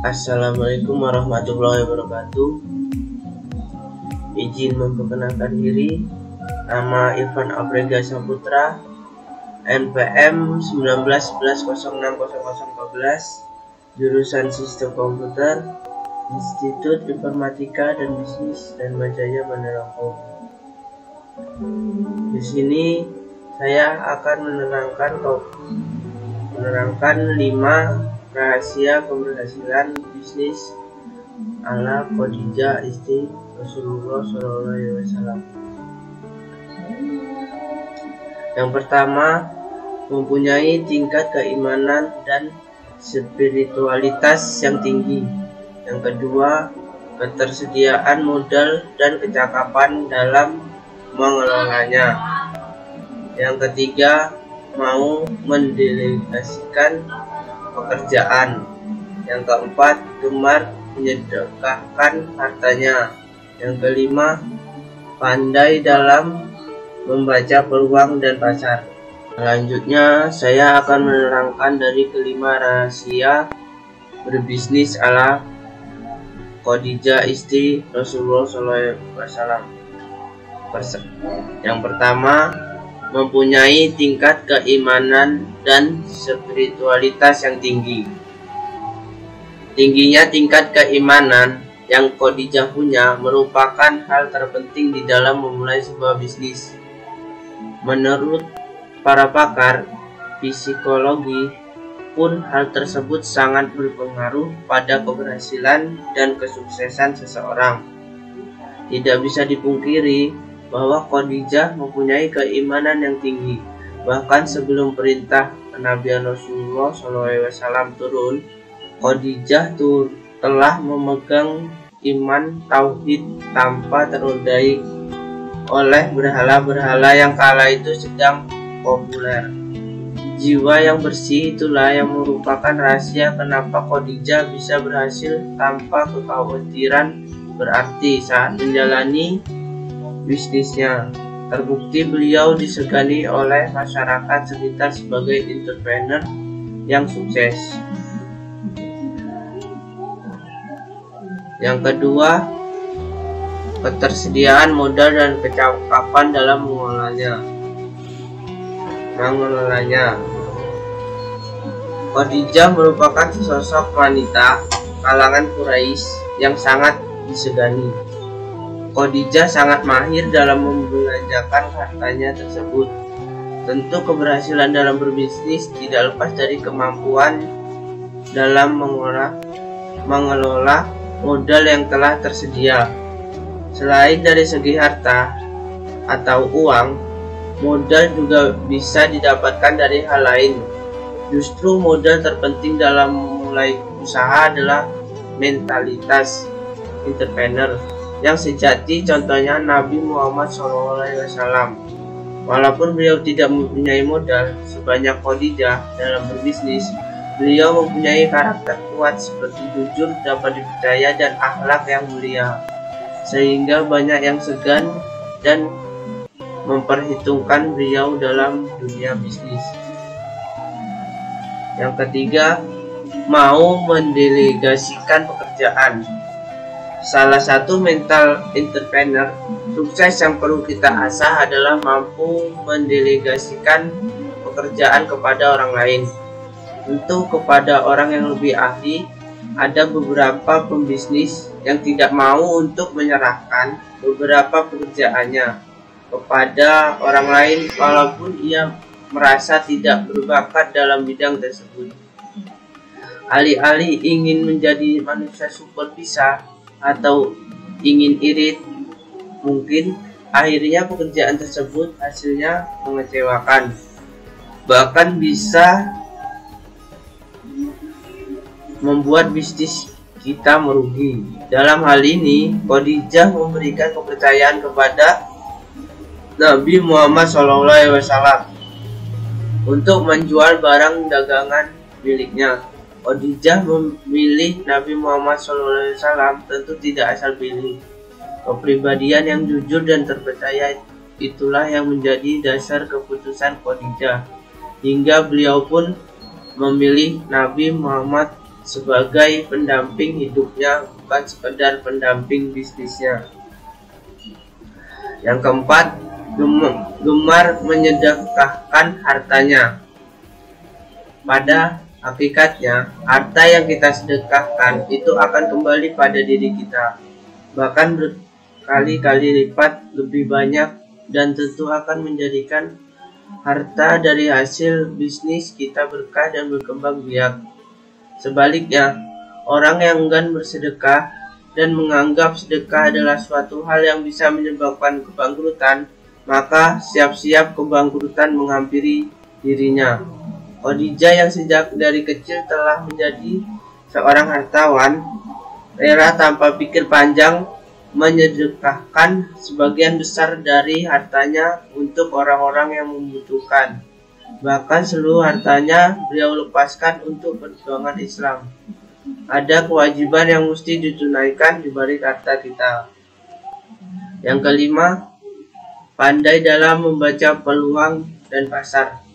Assalamualaikum warahmatullahi wabarakatuh. Izin memperkenalkan diri. Nama Irfan Abrega Saputra, NPM 1911060014, jurusan Sistem Komputer, Institut Informatika dan Bisnis Dharma Jaya Bandar Lampung. Di sini saya akan menerangkan 5 rahasia keberhasilan bisnis ala Khadijah istri Rasulullah SAW. Yang pertama, mempunyai tingkat keimanan dan spiritualitas yang tinggi. Yang kedua, ketersediaan modal dan kecakapan dalam mengelolanya. Yang ketiga, mau mendelegasikan pekerjaan. Yang keempat, gemar menyedekahkan hartanya. Yang kelima, pandai dalam membaca peluang dan pasar. Selanjutnya, saya akan menerangkan dari kelima rahasia berbisnis ala Khadijah istri Rasulullah SAW. Yang pertama, mempunyai tingkat keimanan dan spiritualitas yang tinggi. Tingginya tingkat keimanan yang Khadijah punya merupakan hal terpenting di dalam memulai sebuah bisnis. Menurut para pakar psikologi pun, hal tersebut sangat berpengaruh pada keberhasilan dan kesuksesan seseorang. Tidak bisa dipungkiri bahwa Khadijah mempunyai keimanan yang tinggi. Bahkan sebelum perintah kenabian Rasulullah SAW turun, Khadijah telah memegang iman tauhid tanpa ternodai oleh berhala-berhala yang kala itu sedang populer. Jiwa yang bersih itulah yang merupakan rahasia kenapa Khadijah bisa berhasil tanpa kekhawatiran berarti saat menjalani bisnisnya. Terbukti beliau disegani oleh masyarakat sekitar sebagai entrepreneur yang sukses. Yang kedua, ketersediaan modal dan kecakapan dalam mengelolanya. Khadijah merupakan sosok wanita kalangan Quraisy yang sangat disegani. Khadijah sangat mahir dalam membelanjakan hartanya tersebut. Tentu keberhasilan dalam berbisnis tidak lepas dari kemampuan dalam mengelola modal yang telah tersedia. Selain dari segi harta atau uang, modal juga bisa didapatkan dari hal lain. Justru modal terpenting dalam memulai usaha adalah mentalitas entrepreneur yang sejati, contohnya Nabi Muhammad SAW. Walaupun beliau tidak mempunyai modal sebanyak Khadijah dalam berbisnis, beliau mempunyai karakter kuat seperti jujur, dapat dipercaya, dan akhlak yang mulia, sehingga banyak yang segan dan memperhitungkan beliau dalam dunia bisnis. Yang ketiga, mau mendelegasikan pekerjaan. Salah satu mental entrepreneur sukses yang perlu kita asah adalah mampu mendelegasikan pekerjaan kepada orang lain. Tentu kepada orang yang lebih ahli. Ada beberapa pembisnis yang tidak mau untuk menyerahkan beberapa pekerjaannya kepada orang lain walaupun ia merasa tidak berbakat dalam bidang tersebut. Alih-alih ingin menjadi manusia super bisa atau ingin irit, mungkin akhirnya pekerjaan tersebut hasilnya mengecewakan, bahkan bisa membuat bisnis kita merugi. Dalam hal ini, Khadijah memberikan kepercayaan kepada Nabi Muhammad SAW untuk menjual barang dagangan miliknya. Khadijah memilih Nabi Muhammad SAW tentu tidak asal pilih. Kepribadian yang jujur dan terpercaya itulah yang menjadi dasar keputusan Khadijah, hingga beliau pun memilih Nabi Muhammad sebagai pendamping hidupnya, bukan sekedar pendamping bisnisnya. Yang keempat, gemar menyedekahkan hartanya. Pada hakikatnya, harta yang kita sedekahkan itu akan kembali pada diri kita, bahkan berkali-kali lipat lebih banyak, dan tentu akan menjadikan harta dari hasil bisnis kita berkah dan berkembang biak. Sebaliknya, orang yang enggan bersedekah dan menganggap sedekah adalah suatu hal yang bisa menyebabkan kebangkrutan, maka siap-siap kebangkrutan menghampiri dirinya. Khadijah yang sejak dari kecil telah menjadi seorang hartawan, rela tanpa pikir panjang menyedekahkan sebagian besar dari hartanya untuk orang-orang yang membutuhkan. Bahkan seluruh hartanya beliau lepaskan untuk perjuangan Islam. Ada kewajiban yang mesti ditunaikan di balik harta kita. Yang kelima, pandai dalam membaca peluang dan pasar.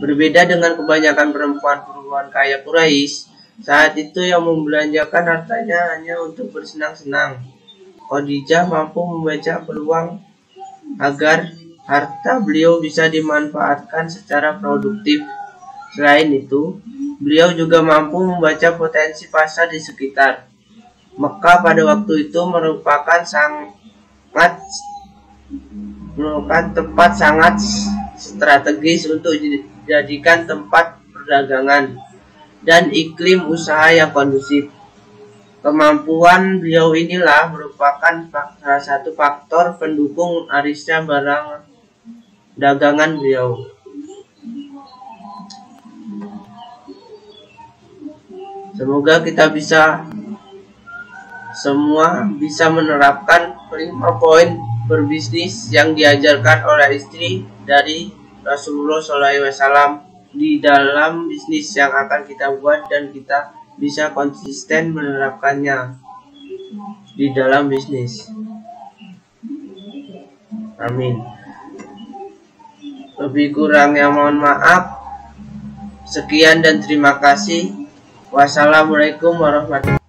Berbeda dengan kebanyakan perempuan-perempuan kaya Quraisy, saat itu yang membelanjakan hartanya hanya untuk bersenang-senang. Khadijah mampu membaca peluang agar harta beliau bisa dimanfaatkan secara produktif. Selain itu, beliau juga mampu membaca potensi pasar di sekitar. Mekah pada waktu itu merupakan tempat sangat strategis untuk dijadikan tempat perdagangan dan iklim usaha yang kondusif. Kemampuan beliau inilah merupakan salah satu faktor pendukung larisnya barang dagangan beliau. Semoga kita semua bisa menerapkan 5 poin berbisnis yang diajarkan oleh istri dari Rasulullah SAW di dalam bisnis yang akan kita buat, dan kita bisa konsisten menerapkannya di dalam bisnis. Amin. Lebih kurangnya mohon maaf. Sekian dan terima kasih. Wassalamualaikum warahmatullahi wabarakatuh.